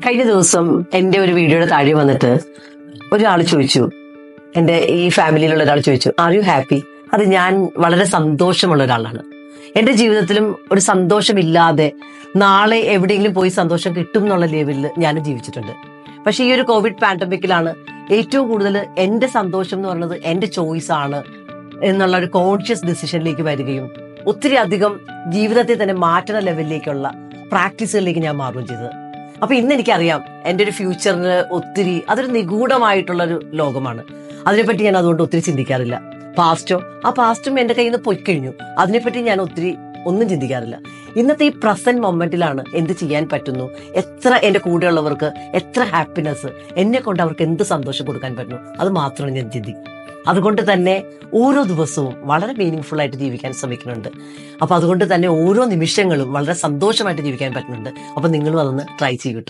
കഴിഞ്ഞ ദിവസം എൻ്റെ ഒരു വീഡിയോയുടെ താഴെ വന്നിട്ട് ഒരാൾ ചോദിച്ചു, എൻ്റെ ഈ ഫാമിലിയിലുള്ള ഒരാൾ ചോദിച്ചു, ആർ യു ഹാപ്പി? അത് ഞാൻ വളരെ സന്തോഷമുള്ള ഒരാളാണ്. എൻ്റെ ജീവിതത്തിലും ഒരു സന്തോഷമില്ലാതെ നാളെ എവിടെയെങ്കിലും പോയി സന്തോഷം കിട്ടും എന്നുള്ള ലെവലിൽ ഞാൻ ജീവിച്ചിട്ടുണ്ട്. പക്ഷെ ഈ ഒരു കോവിഡ് പാൻഡമിക്കിലാണ് ഏറ്റവും കൂടുതൽ എൻ്റെ സന്തോഷം എന്ന് പറയുന്നത് എൻ്റെ ചോയ്സ് ആണ് എന്നുള്ള ഒരു കോൺഷ്യസ് ഡിസിഷനിലേക്ക് വരികയും ഒത്തിരി അധികം ജീവിതത്തെ തന്നെ മാറ്റുന്ന ലെവലിലേക്കുള്ള പ്രാക്ടീസുകളിലേക്ക് ഞാൻ മാറുകയും ചെയ്തത്. അപ്പൊ ഇന്ന് എനിക്കറിയാം എൻ്റെ ഒരു ഫ്യൂച്ചറിന് ഒത്തിരി അതൊരു നിഗൂഢമായിട്ടുള്ളൊരു ലോകമാണ്. അതിനെപ്പറ്റി ഞാൻ അതുകൊണ്ട് ഒത്തിരി ചിന്തിക്കാറില്ല. പാസ്റ്റും എൻ്റെ കയ്യിൽ നിന്ന് പൊയ്ക്കഴിഞ്ഞു. അതിനെപ്പറ്റി ഞാൻ ഒത്തിരി ഒന്നും ചിന്തിക്കാറില്ല. ഇന്നത്തെ ഈ പ്രസന്റ് മൊമെന്റിലാണ് എന്ത് ചെയ്യാൻ പറ്റുന്നു, എത്ര എൻ്റെ കൂടെയുള്ളവർക്ക് എത്ര ഹാപ്പിനെസ്, എന്നെ കൊണ്ട് അവർക്ക് എന്ത് സന്തോഷം കൊടുക്കാൻ പറ്റുന്നു, അത് മാത്രമാണ് ഞാൻ ചിന്തിക്കും. അതുകൊണ്ട് തന്നെ ഓരോ ദിവസവും വളരെ മീനിങ് ഫുൾ ആയിട്ട് ജീവിക്കാൻ ശ്രമിക്കുന്നുണ്ട്. അപ്പൊ അതുകൊണ്ട് തന്നെ ഓരോ നിമിഷങ്ങളും വളരെ സന്തോഷമായിട്ട് ജീവിക്കാൻ പറ്റുന്നുണ്ട്. അപ്പൊ നിങ്ങളും അതൊന്ന് ട്രൈ ചെയ്യൂ.